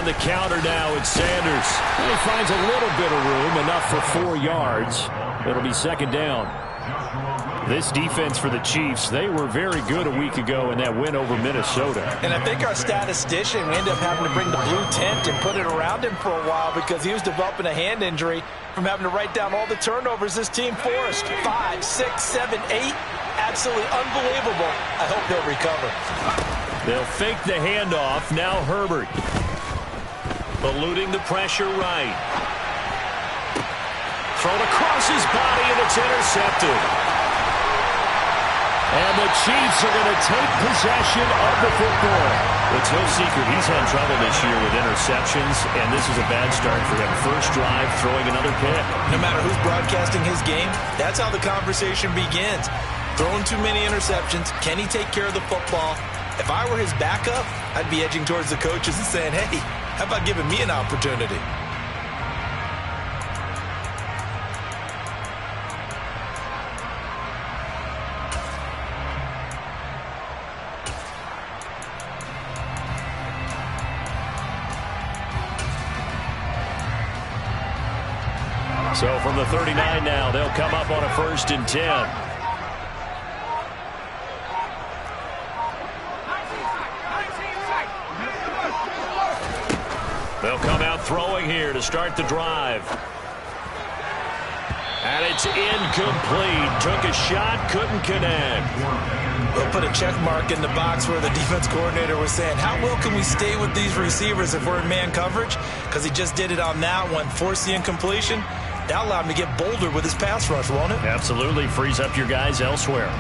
On the counter now, it's Sanders. He finds a little bit of room, enough for 4 yards. It'll be second down. This defense for the Chiefs, they were very good a week ago in that win over Minnesota. And I think our statistician, we ended up having to bring the blue tent and put it around him for a while because he was developing a hand injury from having to write down all the turnovers this team forced. 5, 6, 7, 8. Absolutely unbelievable. I hope he'll recover. They'll fake the handoff. Now Herbert. Eluding the pressure right. Thrown across his body, and it's intercepted. And the Chiefs are going to take possession of the football. It's no secret he's had trouble this year with interceptions, and this is a bad start for him. First drive, throwing another pick. No matter who's broadcasting his game, that's how the conversation begins. Throwing too many interceptions. Can he take care of the football? If I were his backup, I'd be edging towards the coaches and saying, hey, how about giving me an opportunity? So from the 39 now, they'll come up on a 1st and 10. They'll come out throwing here to start the drive. And it's incomplete. Took a shot, couldn't connect. They'll put a check mark in the box where the defense coordinator was saying, how well can we stay with these receivers if we're in man coverage? Because he just did it on that one, forced the incompletion. That allowed him to get bolder with his pass rush, won't it? Absolutely. Frees up your guys elsewhere.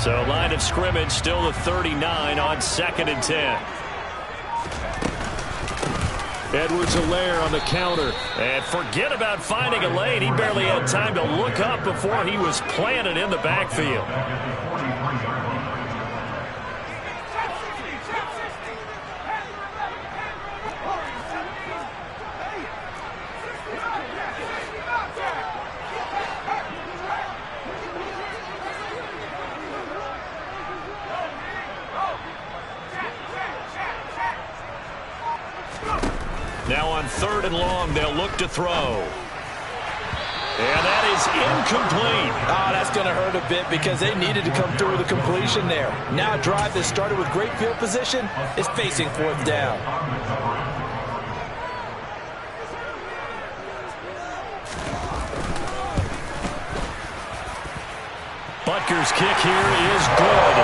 So line of scrimmage still the 39 on 2nd and 10. Edwards-Helaire on the counter. And forget about finding a lane. He barely had time to look up before he was planted in the backfield. Now on 3rd and long, they'll look to throw. And that is incomplete. Oh, that's going to hurt a bit because they needed to come through with a completion there. Now a drive that started with great field position is facing 4th down. Butker's kick here is good.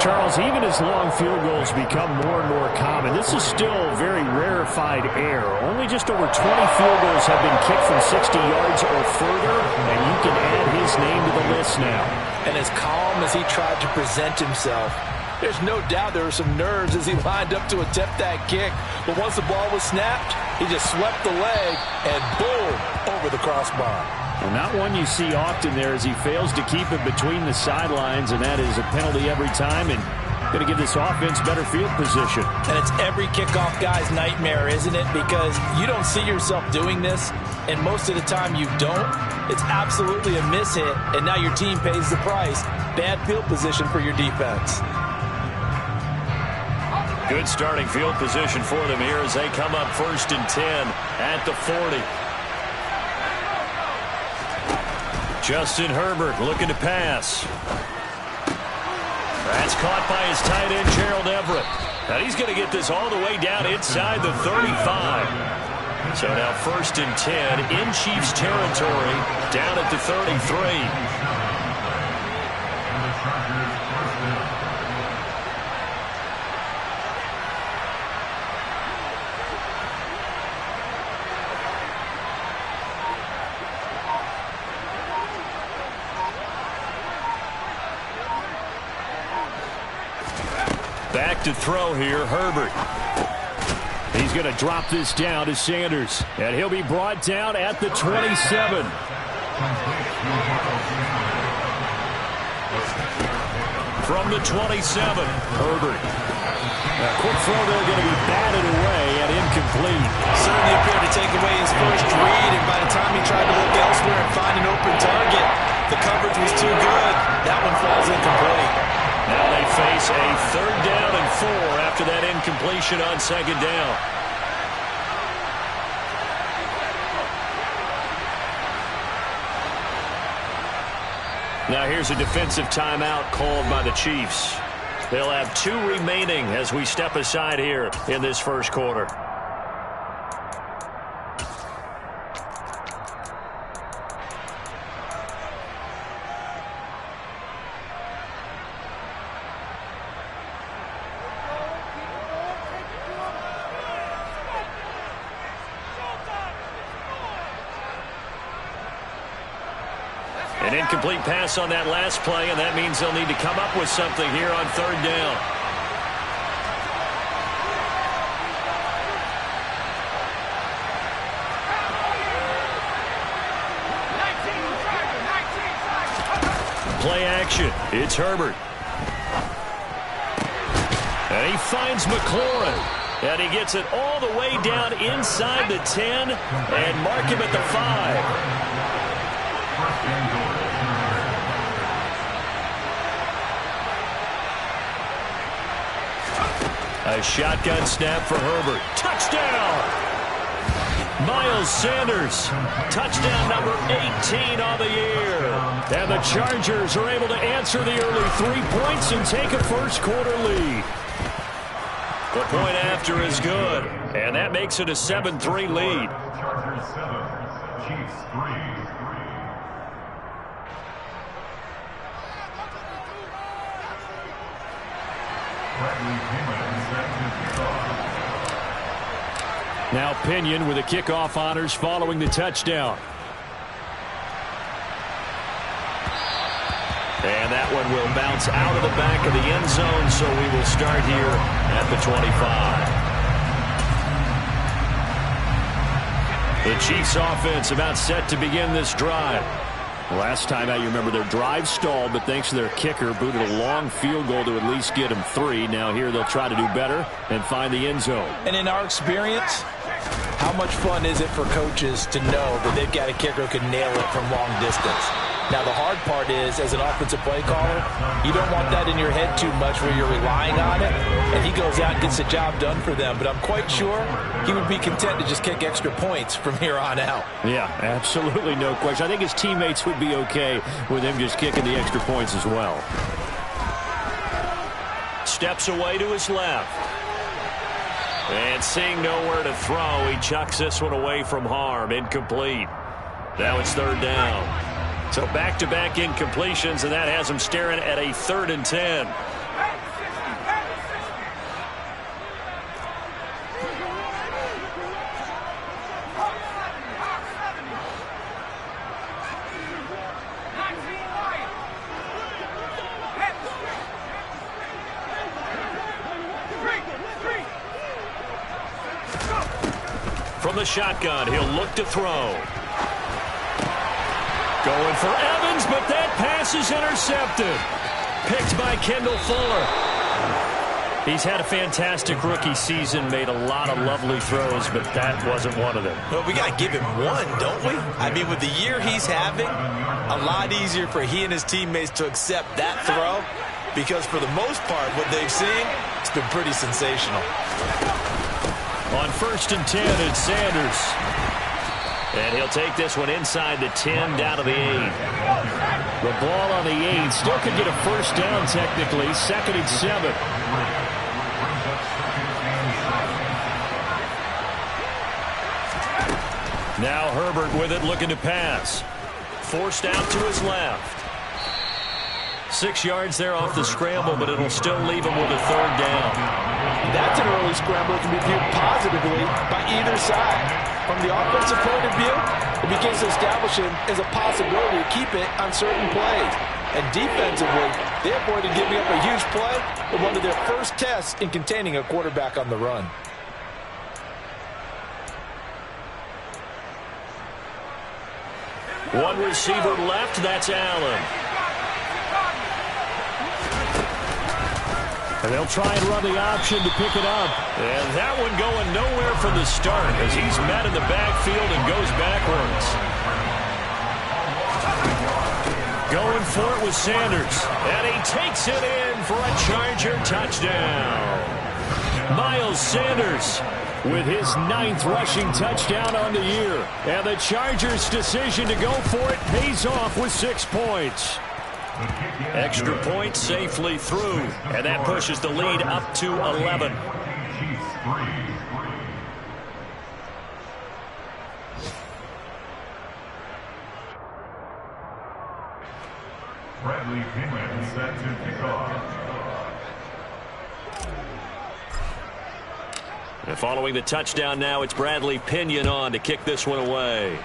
Charles, even as long field goals become more and more common, this is still very rarefied air. Only just over 20 field goals have been kicked from 60 yards or further, and you can add his name to the list now. And as calm as he tried to present himself, there's no doubt there were some nerves as he lined up to attempt that kick. But once the ball was snapped, he just swept the leg and boom, over the crossbar. Well, not one you see often there as he fails to keep it between the sidelines, and that is a penalty every time, and going to give this offense better field position. And it's every kickoff guy's nightmare, isn't it? Because you don't see yourself doing this, and most of the time you don't. It's absolutely a mishit, and now your team pays the price. Bad field position for your defense. Good starting field position for them here as they come up 1st and 10 at the 40. Justin Herbert looking to pass. That's caught by his tight end, Gerald Everett. Now he's going to get this all the way down inside the 35. So now 1st and 10 in Chiefs territory, down at the 33. Back to throw here, Herbert. He's going to drop this down to Sanders, and he'll be brought down at the 27. From the 27, Herbert. A quick throw there, going to be batted away and incomplete. Certainly appeared to take away his first read, and by the time he tried to look elsewhere and find an open target, the coverage was too good. That one falls incomplete. Now they face a 3rd down and 4 after that incompletion on 2nd down. Now here's a defensive timeout called by the Chiefs. They'll have 2 remaining as we step aside here in this first quarter. An incomplete pass on that last play, and that means they'll need to come up with something here on 3rd down. Play action. It's Herbert. And he finds McLaurin. And he gets it all the way down inside the 10 and mark him at the 5. A shotgun snap for Herbert. Touchdown! Miles Sanders. Touchdown number 18 on the year. And the Chargers are able to answer the early 3 points and take a first quarter lead. The point after is good. And that makes it a 7-3 lead. Chargers 7, Chiefs 3. Now Pinion with the kickoff honors following the touchdown. And that one will bounce out of the back of the end zone, so we will start here at the 25. The Chiefs offense about set to begin this drive. Last time out, you remember their drive stalled, but thanks to their kicker, booted a long field goal to at least get them 3. Now here they'll try to do better and find the end zone. And in our experience, how much fun is it for coaches to know that they've got a kicker who can nail it from long distance? Now, the hard part is, as an offensive play caller, you don't want that in your head too much where you're relying on it, and he goes out and gets the job done for them. But I'm quite sure he would be content to just kick extra points from here on out. Yeah, absolutely no question. I think his teammates would be okay with him just kicking the extra points as well. Steps away to his left. And seeing nowhere to throw, he chucks this one away from harm. Incomplete. Now it's 3rd down. So back-to-back incompletions, and that has him staring at a 3rd and 10. From the shotgun, he'll look to throw. Going for Evans, but that pass is intercepted. Picked by Kendall Fuller. He's had a fantastic rookie season, made a lot of lovely throws, but that wasn't one of them. Well, we got to give him one, don't we? I mean, with the year he's having, a lot easier for he and his teammates to accept that throw, because for the most part, what they've seen, it's been pretty sensational. On 1st and 10, it's Sanders. And he'll take this one inside the 10, down to the 8. The ball on the 8. Still could get a first down technically. 2nd and 7. Now Herbert with it, looking to pass. Forced out to his left. 6 yards there off the scramble, but it'll still leave him with a 3rd down. That's an early scramble that can be viewed positively by either side. From the offensive point of view, it begins to establish him as a possibility to keep it on certain plays. And defensively, they avoided giving up a huge play with one of their first tests in containing a quarterback on the run. One receiver left, that's Allen. And they'll try and run the option to pick it up. And that one going nowhere from the start as he's met in the backfield and goes backwards. Going for it with Sanders. And he takes it in for a Charger touchdown. Miles Sanders with his 9th rushing touchdown on the year. And the Chargers' decision to go for it pays off with 6 points. Extra point safely through, and that pushes the lead up to 11. Bradley Pinion set to kick off. And following the touchdown now, it's Bradley Pinion on to kick this one away.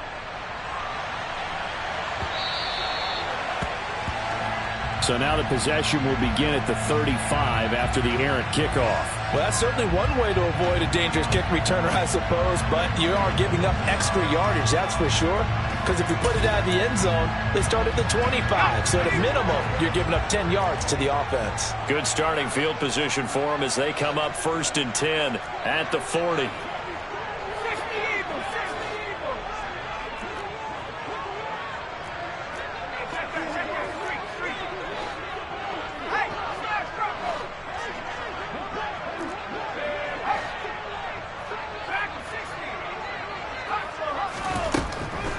So now the possession will begin at the 35 after the errant kickoff. Well, that's certainly one way to avoid a dangerous kick returner, I suppose, but you are giving up extra yardage, that's for sure. Because if you put it out of the end zone, they start at the 25. So at a minimum, you're giving up 10 yards to the offense. Good starting field position for them as they come up 1st and 10 at the 40.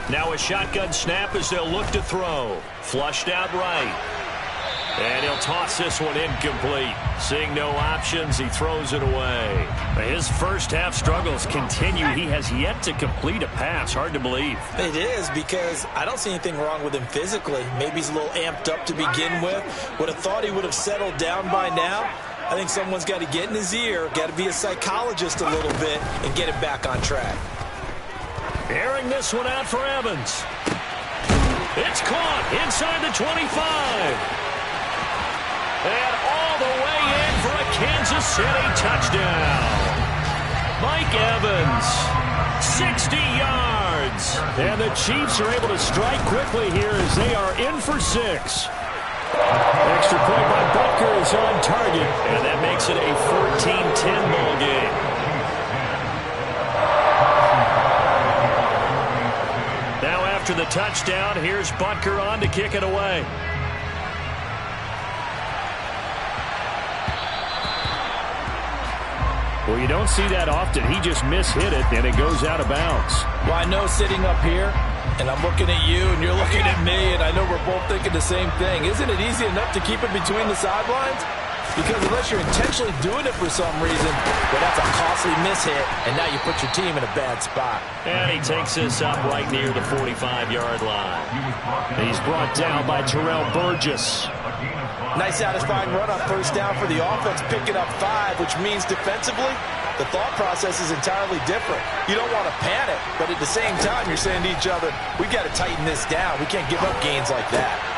Now a shotgun snap as they'll look to throw. Flushed out right. And he'll toss this one incomplete. Seeing no options, he throws it away. His first half struggles continue. He has yet to complete a pass. Hard to believe. It is, because I don't see anything wrong with him physically. Maybe he's a little amped up to begin with. Would have thought he would have settled down by now. I think someone's got to get in his ear, got to be a psychologist a little bit, and get him back on track. Airing this one out for Evans. It's caught inside the 25. And all the way in for a Kansas City touchdown. Mike Evans, 60 yards. And the Chiefs are able to strike quickly here as they are in for 6. Extra point by Butker is on target. And that makes it a 14-10 ball game. After the touchdown, here's Butker on to kick it away. Well, you don't see that often. He just mishit it, and it goes out of bounds. Well, I know sitting up here, and I'm looking at you, and you're looking at me, and I know we're both thinking the same thing. Isn't it easy enough to keep it between the sidelines? Because unless you're intentionally doing it for some reason, well, that's a costly mishit, and now you put your team in a bad spot. And he takes this up right near the 45-yard line. He's brought down by Terrell Burgess. Nice satisfying run on first down for the offense, picking up 5, which means defensively, the thought process is entirely different. You don't want to panic, but at the same time, you're saying to each other, we've got to tighten this down. We can't give up gains like that.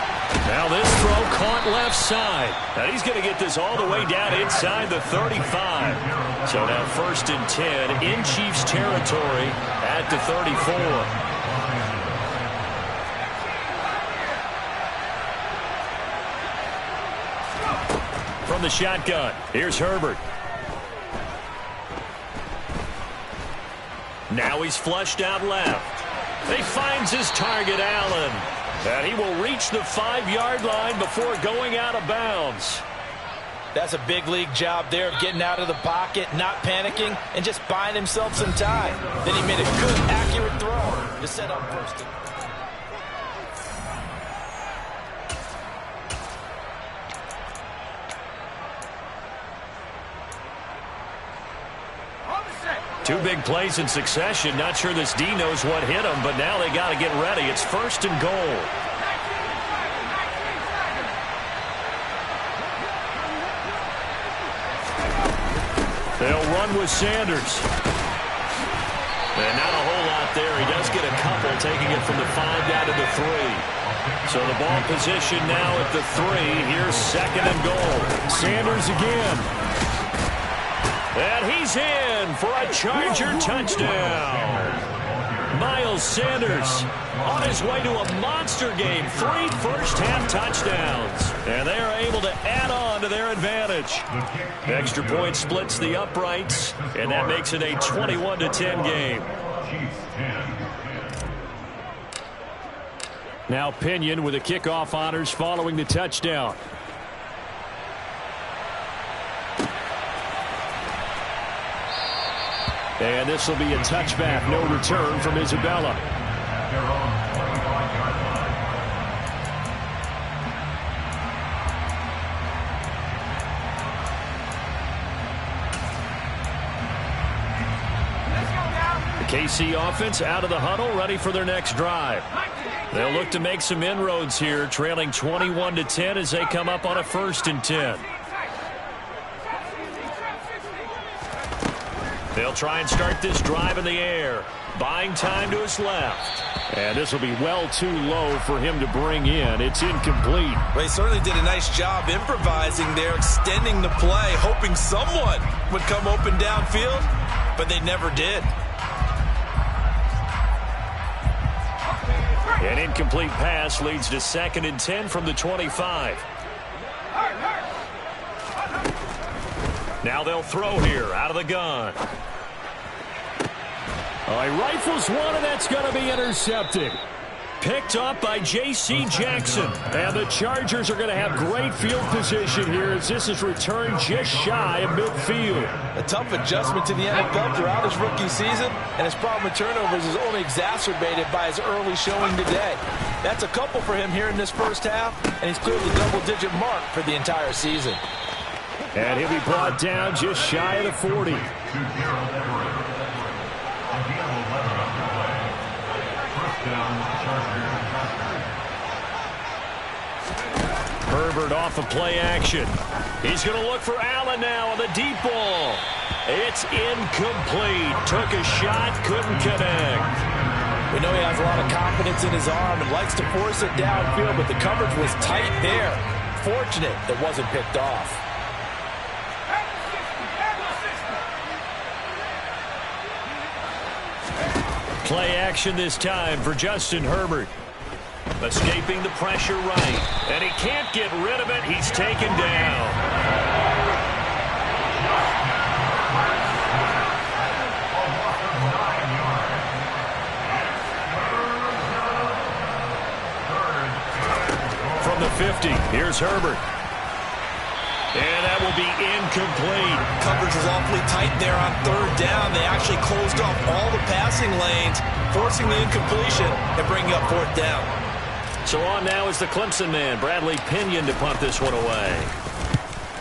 Now this throw caught left side. And he's going to get this all the way down inside the 35. So now 1st and 10 in Chiefs territory at the 34. From the shotgun, here's Herbert. Now he's flushed out left. He finds his target, Allen. And he will reach the 5-yard line before going out of bounds. That's a big league job there of getting out of the pocket, not panicking, and just buying himself some time. Then he made a good, accurate throw to set up 1st. Two big plays in succession. Not sure this D knows what hit him, but now they got to get ready. It's 1st and goal. They'll run with Sanders. And not a whole lot there. He does get a couple, taking it from the 5 down to the 3. So the ball position now at the 3. Here's 2nd and goal. Sanders again. And he's in for a Charger touchdown. Miles Sanders on his way to a monster game. 3 first-half touchdowns. And they are able to add on to their advantage. Extra point splits the uprights, and that makes it a 21-10 game. Now Pinion with the kickoff honors following the touchdown. And this will be a touchback. No return from Isabella. The KC offense out of the huddle, ready for their next drive. They'll look to make some inroads here, trailing 21-10 as they come up on a 1st and 10. They'll try and start this drive in the air. Buying time to his left. And this will be well too low for him to bring in. It's incomplete. Well, he certainly did a nice job improvising there, extending the play, hoping someone would come open downfield, but they never did. An incomplete pass leads to 2nd and 10 from the 25. Now they'll throw here out of the gun. He rifles one, and that's going to be intercepted. Picked up by J.C. Jackson. And the Chargers are going to have great field position here as this is returned just shy of midfield. A tough adjustment to the NFL throughout his rookie season, and his problem with turnovers is only exacerbated by his early showing today. That's a couple for him here in this first half, and he's cleared the double-digit mark for the entire season. And he'll be brought down just shy of the 40. Herbert off of play action. He's going to look for Allen now on the deep ball. It's incomplete. Took a shot, couldn't connect. We know he has a lot of confidence in his arm and likes to force it downfield, but the coverage was tight there. Fortunate it wasn't picked off. Play action this time for Justin Herbert. Escaping the pressure right. And he can't get rid of it. He's taken down. From the 50, here's Herbert. And that will be incomplete. Coverage was awfully tight there on 3rd down. They actually closed off all the passing lanes, forcing the incompletion and bringing up 4th down. So on now is the Clemson man, Bradley Pinion, to punt this one away.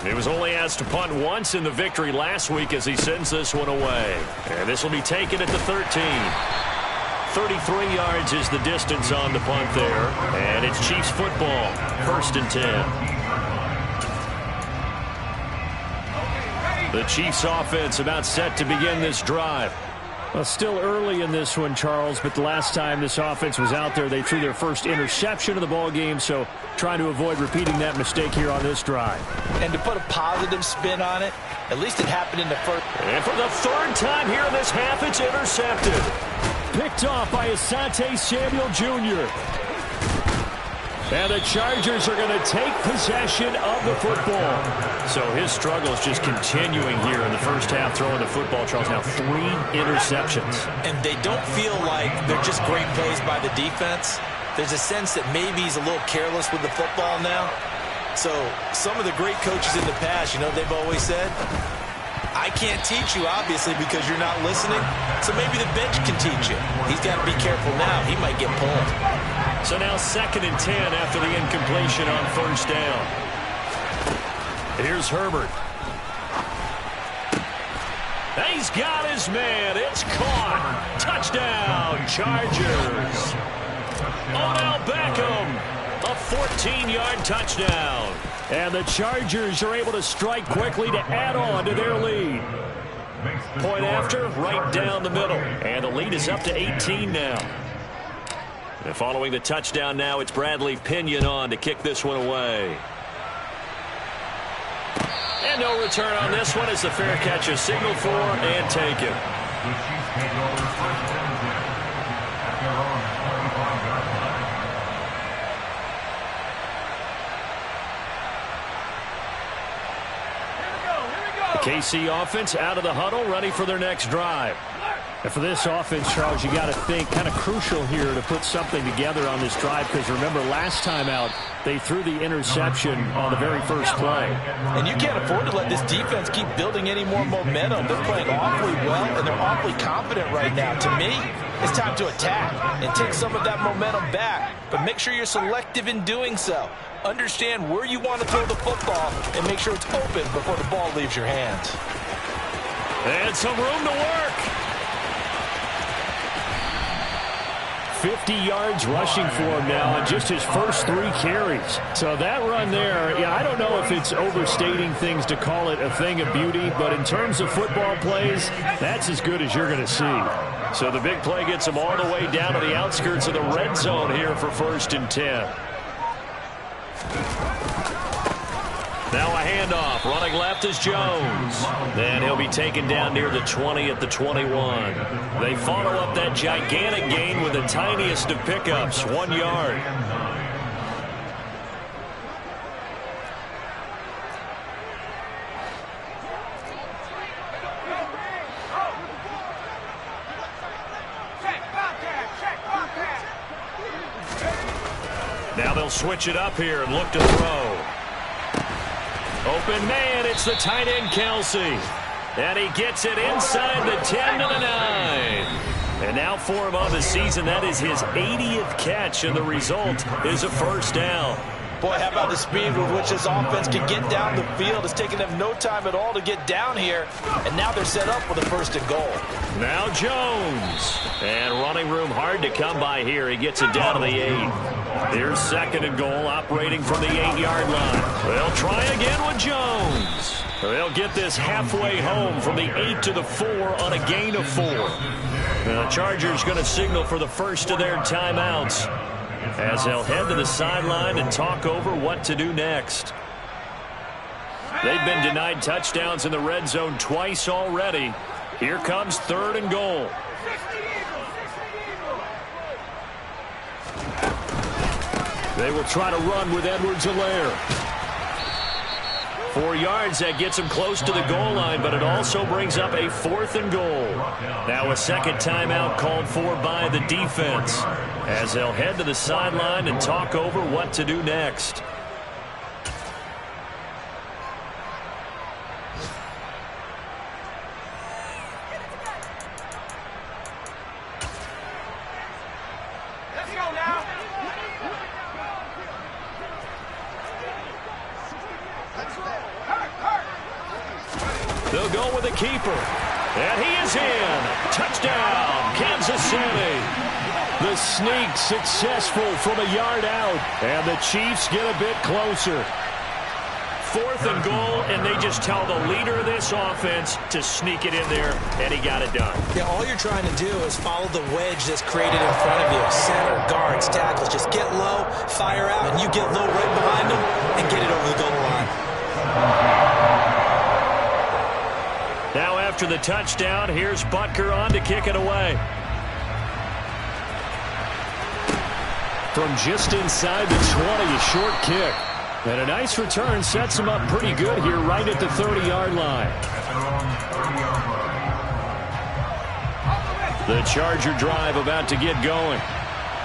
He was only asked to punt once in the victory last week as he sends this one away. And this will be taken at the 13. 33 yards is the distance on the punt there. And it's Chiefs football, 1st and 10. The Chiefs offense about set to begin this drive. Well, still early in this one, Charles, but the last time this offense was out there, they threw their first interception of the ball game, so trying to avoid repeating that mistake here on this drive. And to put a positive spin on it, at least it happened in the first. And for the 3rd time here in this half, it's intercepted. Picked off by Asante Samuel Jr. And the Chargers are going to take possession of the football. So his struggle is just continuing here in the first half throwing the football. Charles, now 3 interceptions. And they don't feel like they're just great plays by the defense. There's a sense that maybe he's a little careless with the football now. So some of the great coaches in the past, you know, they've always said, I can't teach you, obviously, because you're not listening. So maybe the bench can teach you. He's got to be careful now. He might get pulled. So now 2nd and 10 after the incompletion on 1st down. Here's Herbert. He's got his man. It's caught. Touchdown, Chargers. Odell Beckham, a 14-yard touchdown. And the Chargers are able to strike quickly to add on to their lead. Point after, right down the middle. And the lead is up to 18 now. And following the touchdown now, it's Bradley Pinion on to kick this one away. And no return on this one as the fair catch is signaled for and taken. KC offense out of the huddle, ready for their next drive. And for this offense, Charles, you got to think kind of crucial here to put something together on this drive, because remember last time out they threw the interception on the very first play. And you can't afford to let this defense keep building any more momentum. They're playing awfully well, and they're awfully confident right now. To me, it's time to attack and take some of that momentum back, but make sure you're selective in doing so. Understand where you want to throw the football and make sure it's open before the ball leaves your hands. And some room to work. 50 yards rushing for him now on just his first 3 carries. So that run there, yeah, I don't know if it's overstating things to call it a thing of beauty, but in terms of football plays, that's as good as you're going to see. So the big play gets him all the way down to the outskirts of the red zone here for 1st and 10. Now a handoff. Running left is Jones. Then he'll be taken down near the 20 at the 21. They follow up that gigantic gain with the tiniest of pickups, 1 yard. Now they'll switch it up here and look to throw. Open man, it's the tight end Kelsey. And he gets it inside the 10 to the 9. And now for him on the season, that is his 80th catch, and the result is a 1st down. Boy, how about the speed with which this offense can get down the field? It's taken them no time at all to get down here, and now they're set up with a 1st and goal. Now Jones. And running room hard to come by here. He gets it down to the 8. Here's 2nd and goal, operating from the 8-yard line. They'll try again with Jones. They'll get this halfway home from the 8 to the 4 on a gain of 4. The Chargers going to signal for the first of their timeouts, as they'll head to the sideline and talk over what to do next. They've been denied touchdowns in the red zone twice already. Here comes 3rd and goal. They will try to run with Edwards-Helaire. 4 yards, that gets him close to the goal line, but it also brings up a 4th and goal. Now a second timeout called for by the defense, as they'll head to the sideline and talk over what to do next. They'll go with a keeper. And he is in. Touchdown, Kansas City. The sneak successful from a yard out. And the Chiefs get a bit closer. 4th and goal, and they just tell the leader of this offense to sneak it in there, and he got it done. Yeah, all you're trying to do is follow the wedge that's created in front of you. Center, guards, tackles. Just get low, fire out, and you get low right behind them and get it over the goal line. Now after the touchdown, here's Butker on to kick it away. From just inside the 20, a short kick. And a nice return sets him up pretty good here right at the 30-yard line. The Charger drive about to get going.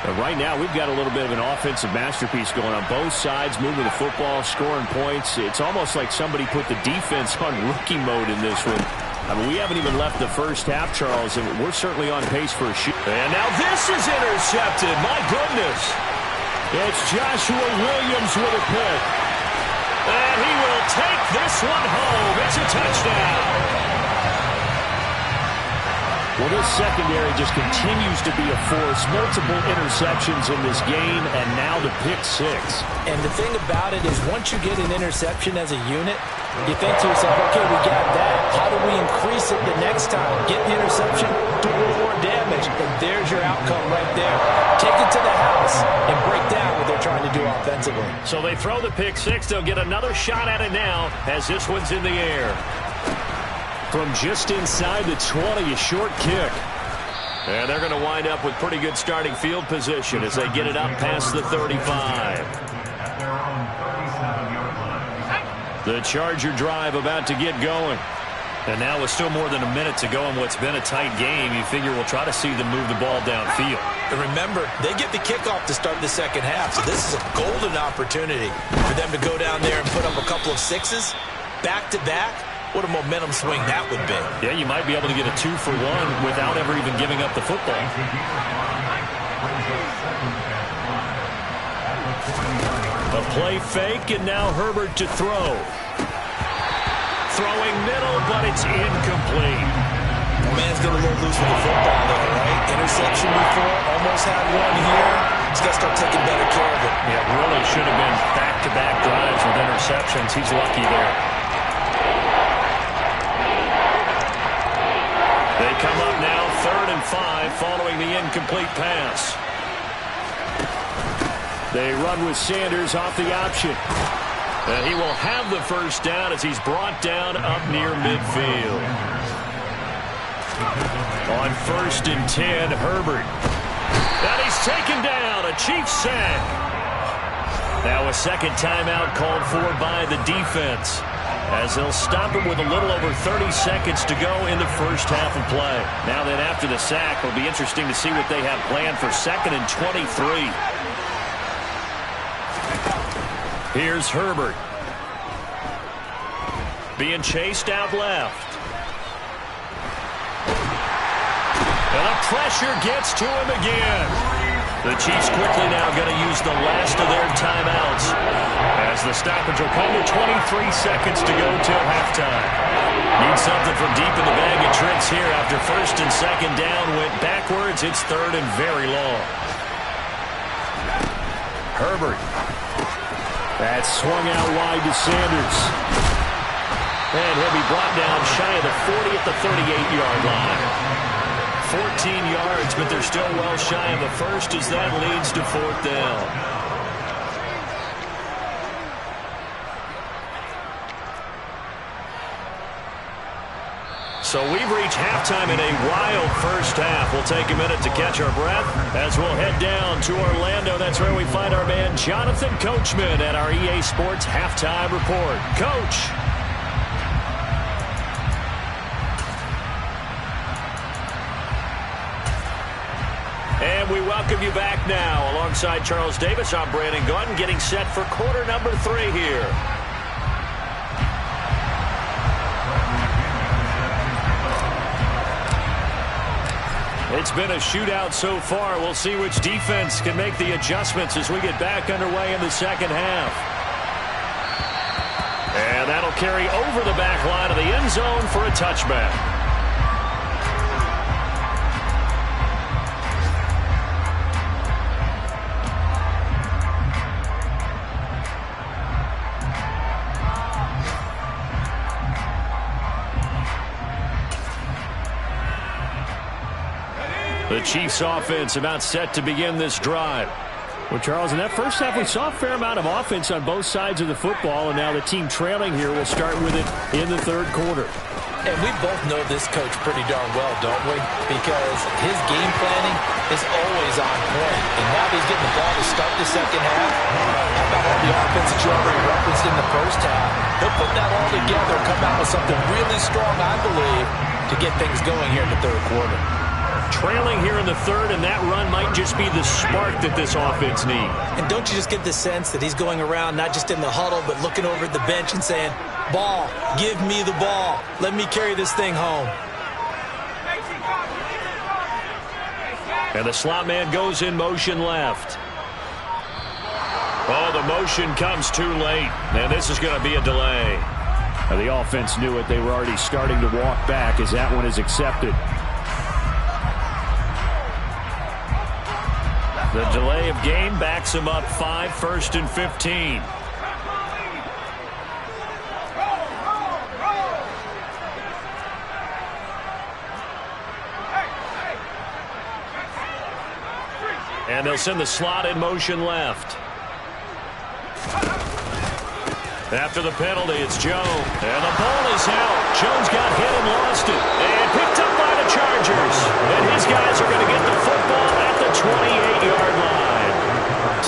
But right now, we've got a little bit of an offensive masterpiece going on both sides, moving the football, scoring points. It's almost like somebody put the defense on rookie mode in this one. I mean, we haven't even left the first half, Charles, and we're certainly on pace for a shoot. And now this is intercepted. My goodness. It's Joshua Williams with a pick. And he will take this one home. It's a touchdown. Well, this secondary just continues to be a force. Multiple interceptions in this game, and now the pick 6. And the thing about it is once you get an interception as a unit, you think to yourself, okay, we got that. How do we increase it the next time? Get the interception, do a little more damage, and there's your outcome right there. Take it to the house and break down what they're trying to do offensively. So they throw the pick 6. They'll get another shot at it now as this one's in the air. From just inside the 20, a short kick. And they're going to wind up with pretty good starting field position as they get it up past the 35. The Charger drive about to get going. And now with still more than a minute to go in what's been a tight game, you figure we'll try to see them move the ball downfield. And remember, they get the kickoff to start the second half, so this is a golden opportunity for them to go down there and put up a couple of sixes back-to-back. What a momentum swing that would be. Yeah, you might be able to get a 2-for-1 without ever even giving up the football. A play fake, and now Herbert to throw. Throwing middle, but it's incomplete. The man's getting a little loose with the football there, right? Interception before, almost had one here. He's got to start taking better care of it. Yeah, really should have been back-to-back drives with interceptions. He's lucky there. They come up now 3rd and 5 following the incomplete pass. They run with Sanders off the option. And he will have the first down as he's brought down up near midfield. On 1st and 10, Herbert. And he's taken down, a Chiefs sack. Now a second timeout called for by the defense, as they'll stop him with a little over 30 seconds to go in the first half of play. Now then, after the sack, it'll be interesting to see what they have planned for 2nd and 23. Here's Herbert. Being chased out left. And the pressure gets to him again. The Chiefs quickly now going to use the last of their timeouts, as the stoppage will come to 23 seconds to go till halftime. Need something from deep in the bag of tricks here after 1st and 2nd down went backwards. It's 3rd and very long. Herbert. That's swung out wide to Sanders. And he'll be brought down shy of the 40 at the 38-yard line. 14 yards, but they're still well shy of a first as that leads to 4th down. So we've reached halftime in a wild first half. We'll take a minute to catch our breath as we'll head down to Orlando. That's where we find our man Jonathan Coachman at our EA Sports Halftime Report. Coach. And we welcome you back now. Alongside Charles Davis, I'm Brandon Gaudin, getting set for quarter number 3 here. It's been a shootout so far. We'll see which defense can make the adjustments as we get back underway in the second half. And that'll carry over the back line of the end zone for a touchback. The Chiefs offense about set to begin this drive. Well, Charles, in that first half, we saw a fair amount of offense on both sides of the football, and now the team trailing here will start with it in the 3rd quarter. And we both know this coach pretty darn well, don't we? Because his game planning is always on point. And now he's getting the ball to start the second half. How about all the offense that you already referenced in the first half? He'll put that all together and come out with something really strong, I believe, to get things going here in the 3rd quarter. Trailing here in the 3rd, and that run might just be the spark that this offense needs. And don't you just get the sense that he's going around not just in the huddle, but looking over at the bench and saying, ball, give me the ball. Let me carry this thing home. And the slot man goes in motion left. Oh, the motion comes too late, and this is going to be a delay. Now, the offense knew it. They were already starting to walk back as that one is accepted. The delay of game backs him up 5, 1st and 15. And they'll send the slot in motion left. After the penalty, it's Jones. And the ball is out. Jones got hit and lost it. And picked up by the Chargers. And his guys are going to get the football at the 28-yard line.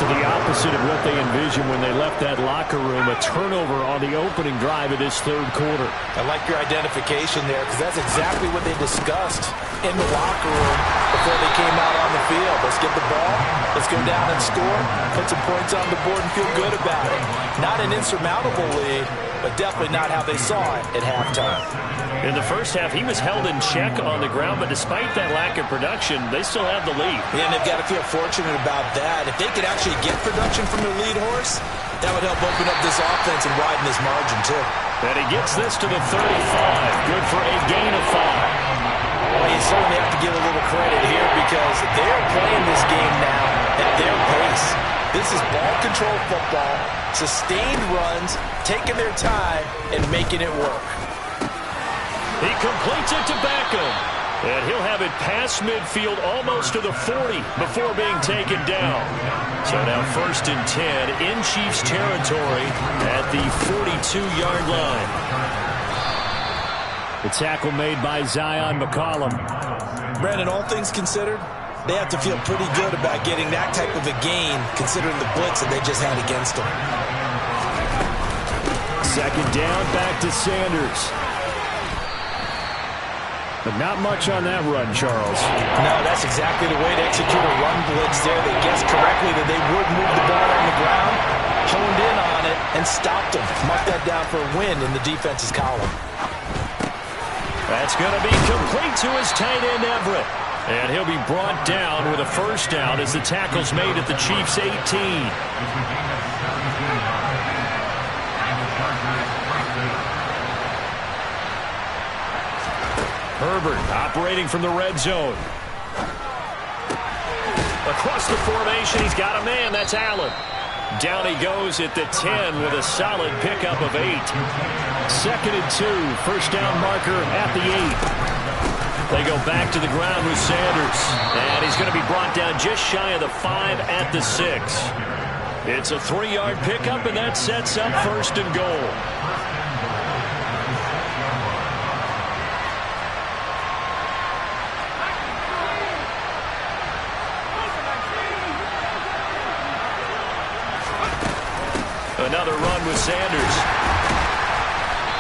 To the opposite opposite of what they envisioned when they left that locker room. A turnover on the opening drive of this third quarter. I like your identification there because that's exactly what they discussed in the locker room before they came out on the field. Let's get the ball. Let's go down and score. Put some points on the board and feel good about it. Not an insurmountable lead, but definitely not how they saw it at halftime. In the first half, he was held in check on the ground, but despite that lack of production, they still have the lead. Yeah, and they've got to feel fortunate about that. If they could actually get production from their lead horse, that would help open up this offense and widen this margin, too. And he gets this to the 35. Good for a gain of 5. Well, you certainly have to give a little credit here because they're playing this game now at their pace. This is ball control football, sustained runs, taking their time, and making it work. He completes it to Beckham. And he'll have it past midfield almost to the 40 before being taken down. So now 1st and 10 in Chiefs territory at the 42-yard line. The tackle made by Zion McCollum. Brandon, all things considered, they have to feel pretty good about getting that type of a gain considering the blitz that they just had against them. 2nd down, back to Sanders. But not much on that run, Charles. No, that's exactly the way to execute a run blitz there. They guessed correctly that they would move the ball on the ground, honed in on it, and stopped them. Mark that down for a win in the defense's column. That's going to be complete to his tight end, Everett. And he'll be brought down with a 1st down as the tackle's made at the Chiefs' 18. Herbert operating from the red zone. Across the formation, he's got a man. That's Allen. Down he goes at the 10 with a solid pickup of 8. 2nd and 2. 1st down marker at the 8. They go back to the ground with Sanders. And he's going to be brought down just shy of the 5 at the 6. It's a 3-yard pickup, and that sets up 1st and goal. Another run with Sanders.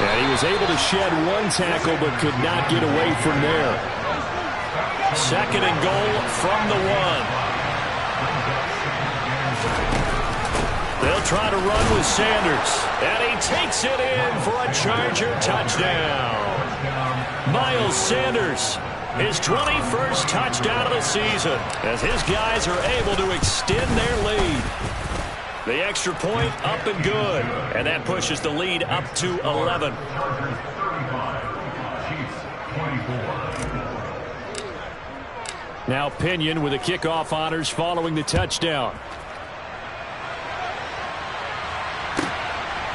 And he was able to shed 1 tackle but could not get away from there. 2nd and goal from the 1. They'll try to run with Sanders. And he takes it in for a Charger touchdown. Miles Sanders, his 21st touchdown of the season, as his guys are able to extend their lead. The extra point up and good. And that pushes the lead up to 11. Now Pinion with the kickoff honors following the touchdown.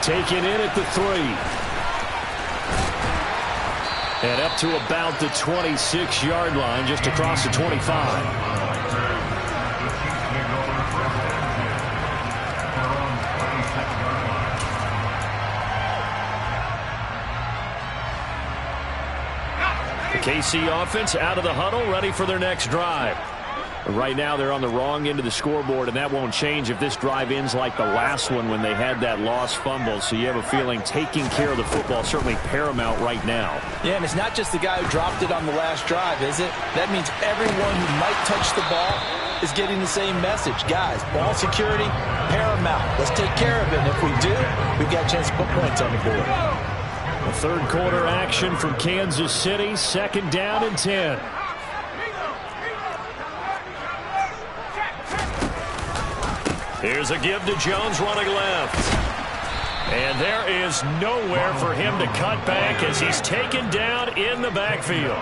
Taken in at the 3. And up to about the 26-yard line, just across the 25. KC offense out of the huddle, ready for their next drive. Right now they're on the wrong end of the scoreboard, and that won't change if this drive ends like the last one when they had that lost fumble. So you have a feeling taking care of the football certainly paramount right now. Yeah, and it's not just the guy who dropped it on the last drive, is it? That means everyone who might touch the ball is getting the same message. Guys, ball security, paramount. Let's take care of it. And if we do, we've got a chance to put points on the board. The third quarter action from Kansas City, 2nd down and 10. Here's a give to Jones running left. And there is nowhere for him to cut back as he's taken down in the backfield.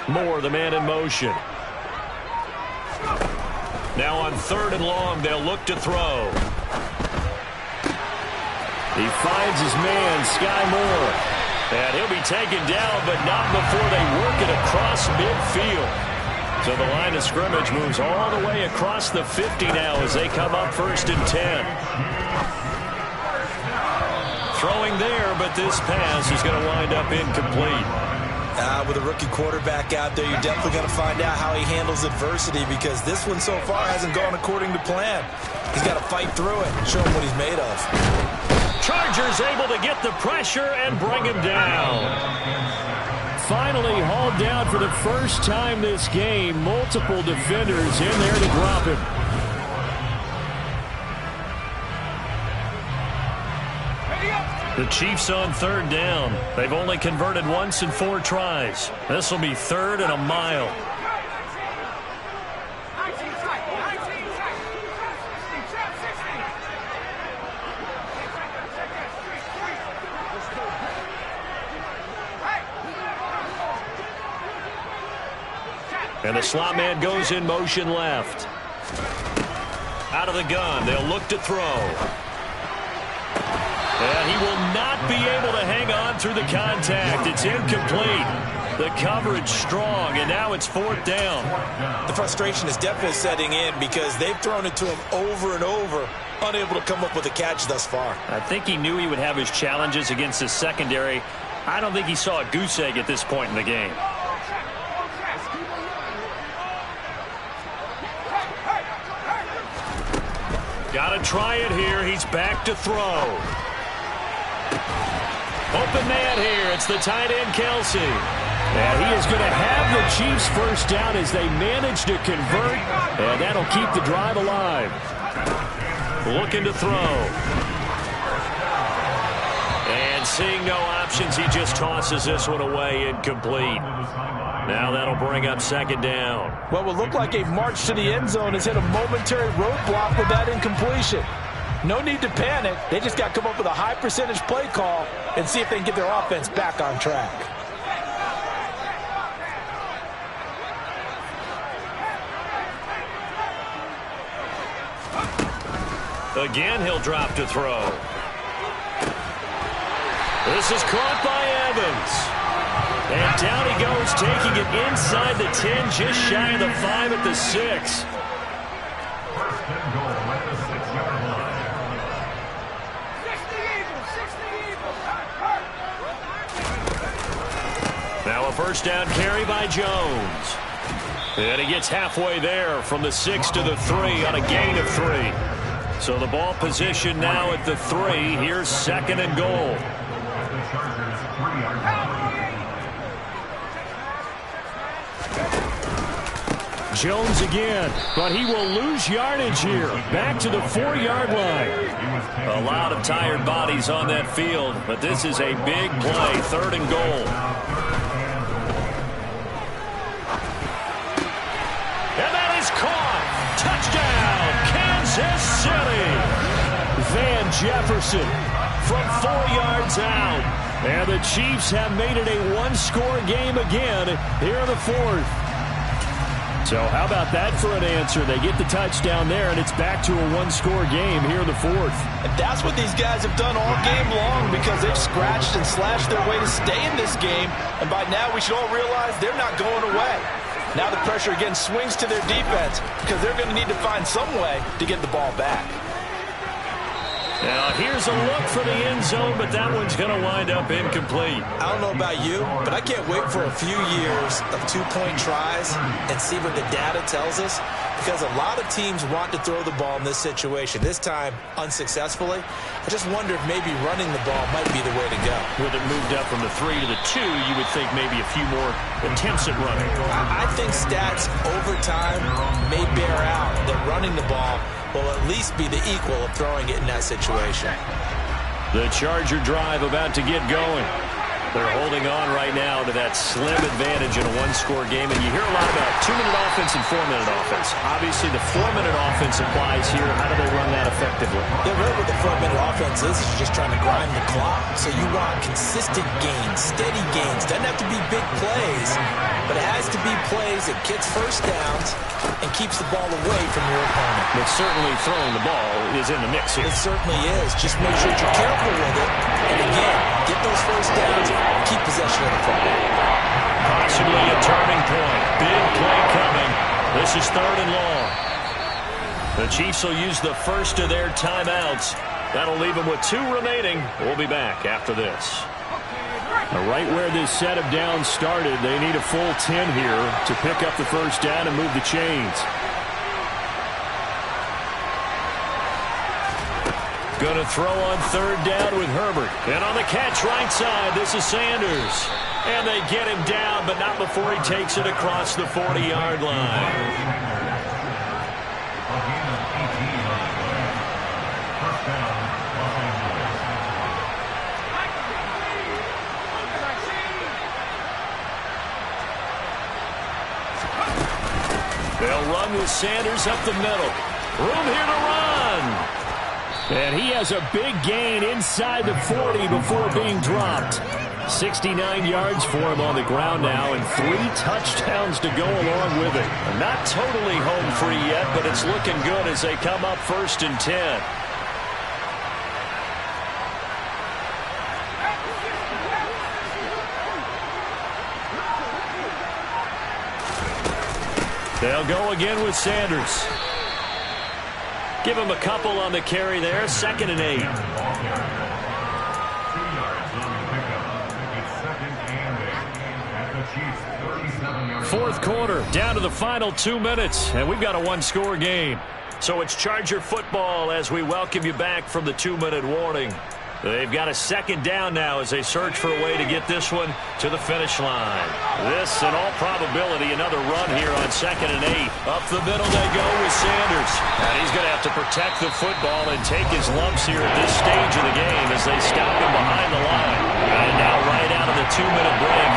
Moore, the man in motion. Now on 3rd and long, they'll look to throw. He finds his man, Sky Moore. And he'll be taken down, but not before they work it across midfield. So the line of scrimmage moves all the way across the 50 now as they come up 1st and 10. Throwing there, but this pass is going to wind up incomplete. With a rookie quarterback out there, you're definitely going to find out how he handles adversity, because this one so far hasn't gone according to plan. He's got to fight through it and show him what he's made of. Chargers able to get the pressure and bring him down. Finally hauled down for the first time this game. Multiple defenders in there to drop him. The Chiefs on 3rd down. They've only converted once in 4 tries. This will be 3rd and a mile. And the slot man goes in motion left. Out of the gun. They'll look to throw. And he will not be able to hang on through the contact. It's incomplete. The coverage strong, and now it's 4th down. The frustration is definitely setting in because they've thrown it to him over and over, unable to come up with a catch thus far. I think he knew he would have his challenges against his secondary. I don't think he saw a goose egg at this point in the game. Got to try it here. He's back to throw. Open man here. It's the tight end, Kelsey. And he is going to have the Chiefs first down as they manage to convert. And that'll keep the drive alive. Looking to throw. And seeing no options, he just tosses this one away, incomplete. Now that'll bring up 2nd down. What will look like a march to the end zone has hit a momentary roadblock with that incompletion. No need to panic. They just got to come up with a high percentage play call and see if they can get their offense back on track. Again, he'll drop to throw. This is caught by Evans. And down he goes, taking it inside the 10, just shy of the 5 at the 6. Now a first down carry by Jones. And he gets halfway there from the 6 to the 3 on a gain of 3. So the ball position now at the 3. Here's 2nd and goal. Jones again, but he will lose yardage here. Back to the 4-yard line. A lot of tired bodies on that field, but this is a big play. 3rd and goal. And that is caught. Touchdown, Kansas City. Van Jefferson from 4 yards out. And the Chiefs have made it a 1-score game again here in the 4th. So how about that for an answer? They get the touchdown there, and it's back to a 1-score game here in the 4th. And that's what these guys have done all game long, because they've scratched and slashed their way to stay in this game. And by now we should all realize they're not going away. Now the pressure again swings to their defense, because they're going to need to find some way to get the ball back. Now here's a look for the end zone, but that one's going to wind up incomplete. I don't know about you, but I can't wait for a few years of 2-point tries and see what the data tells us, because a lot of teams want to throw the ball in this situation. This time, unsuccessfully. I just wonder if maybe running the ball might be the way to go. With it moved up from the 3 to the 2, you would think maybe a few more attempts at running. I think stats over time may bear out that running the ball will at least be the equal of throwing it in that situation. The Charger drive about to get going. They're holding on right now to that slim advantage in a 1-score game. And you hear a lot about 2-minute offense and 4-minute offense. Obviously, the 4-minute offense applies here. How do they run that effectively? Yeah, really what the 4-minute offense is just trying to grind the clock. So you want consistent gains, steady gains. Doesn't have to be big plays, but it has to be plays that gets first downs and keeps the ball away from your opponent. But certainly throwing the ball is in the mix here. It certainly is. Just make sure you're careful with it. And again, get those first downs and keep possession of the football. Possibly a turning point. Big play coming. This is 3rd and long. The Chiefs will use the first of their timeouts. That'll leave them with 2 remaining. We'll be back after this. Right where this set of downs started, they need a full 10 here to pick up the first down and move the chains. Going to throw on 3rd down with Herbert. And on the catch right side, this is Sanders. And they get him down, but not before he takes it across the 40-yard line. They'll run with Sanders up the middle. Room here to run. And he has a big gain inside the 40 before being dropped. 69 yards for him on the ground now and 3 touchdowns to go along with it. Not totally home free yet, but it's looking good as they come up 1st and 10. They'll go again with Sanders. Give him a couple on the carry there. 2nd and 8. 2 yards on the pickup. It's 2nd and 8 at the Chiefs' 37-yard 4th quarter, down to the final 2 minutes, and we've got a 1-score game. So it's Charger football as we welcome you back from the 2-minute warning. They've got a 2nd down now as they search for a way to get this one to the finish line. This, in all probability, another run here on 2nd and 8. Up the middle they go with Sanders. And he's going to have to protect the football and take his lumps here at this stage of the game as they stop him behind the line. And now right out of the 2-minute break,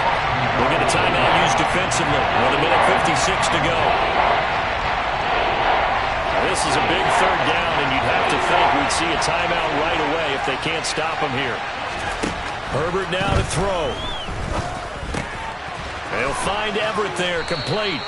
we'll get a timeout used defensively with 1:56 to go. This is a big 3rd down, and you'd have to think we'd see a timeout right away if they can't stop him here. Herbert now to throw. They'll find Everett there, complete.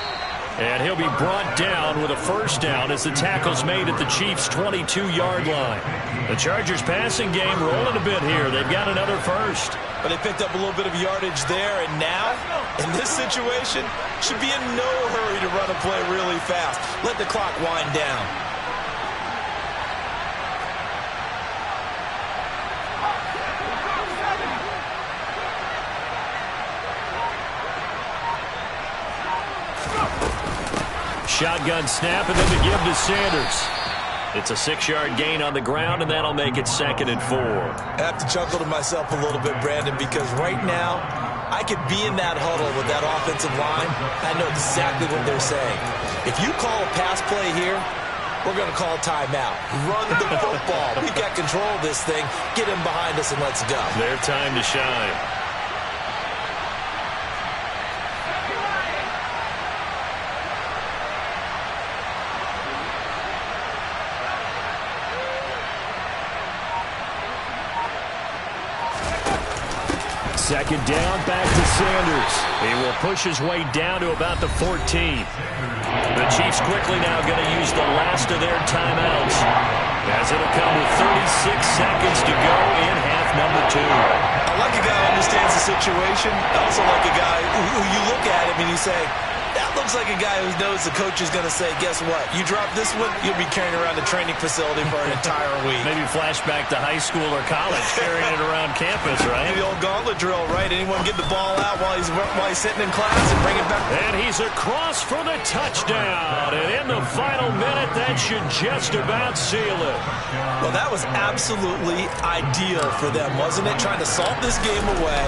And he'll be brought down with a 1st down as the tackle's made at the Chiefs' 22-yard line. The Chargers' passing game rolling a bit here. They've got another 1st. But they picked up a little bit of yardage there, and now, in this situation, should be in no hurry to run a play really fast. Let the clock wind down. Shotgun snap, and then to give to Sanders. It's a 6-yard gain on the ground, and that'll make it 2nd and 4. I have to chuckle to myself a little bit, Brandon, because right now, I could be in that huddle with that offensive line. I know exactly what they're saying. If you call a pass play here, we're going to call timeout. Run the football. We've got control of this thing. Get him behind us and let's go. Their time to shine. Second down, back to Sanders. He will push his way down to about the 14. The Chiefs quickly now going to use the last of their timeouts, as it'll come with 36 seconds to go in half number 2. I like a guy who understands the situation. I also like a guy who you look at him and you say, that looks like a guy who knows the coach is going to say, guess what? You drop this one, you'll be carrying around the training facility for an entire week. Maybe flashback to high school or college, carrying it around campus, right? The old gauntlet drill, right? Anyone get the ball out while he's sitting in class and bring it back. And he's across for the touchdown. And in the final minute, that should just about seal it. Well, that was absolutely ideal for them, wasn't it? Trying to salt this game away.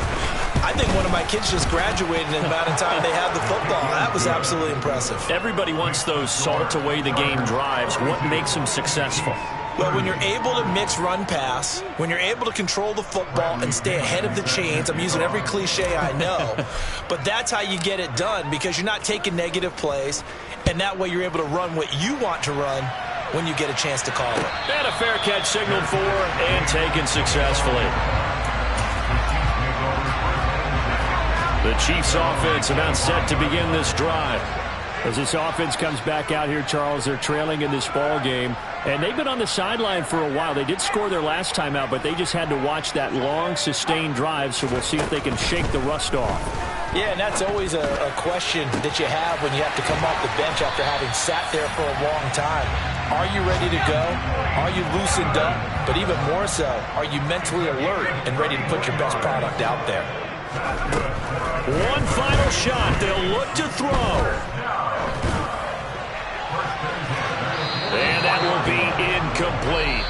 I think one of my kids just graduated in the amount of time they had the football. That was absolutely impressive. Everybody wants those salt away the game drives. What makes them successful? Well, when you're able to mix run-pass, when you're able to control the football and stay ahead of the chains, I'm using every cliche I know, but that's how you get it done because you're not taking negative plays, and that way you're able to run what you want to run when you get a chance to call it. And a fair catch signaled for and taken successfully. The Chiefs offense about set to begin this drive. As this offense comes back out here, Charles, they're trailing in this ball game. And they've been on the sideline for a while. They did score their last time out, but they just had to watch that long, sustained drive, so we'll see if they can shake the rust off. Yeah, and that's always a question that you have when you have to come off the bench after having sat there for a long time. Are you ready to go? Are you loosened up? But even more so, are you mentally alert and ready to put your best product out there? One final shot. They'll look to throw. And that will be incomplete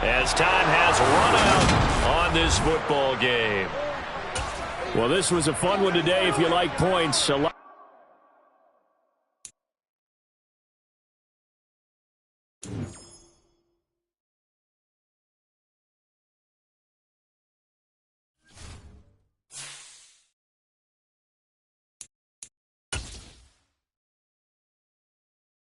as time has run out on this football game. Well, this was a fun one today if you like points.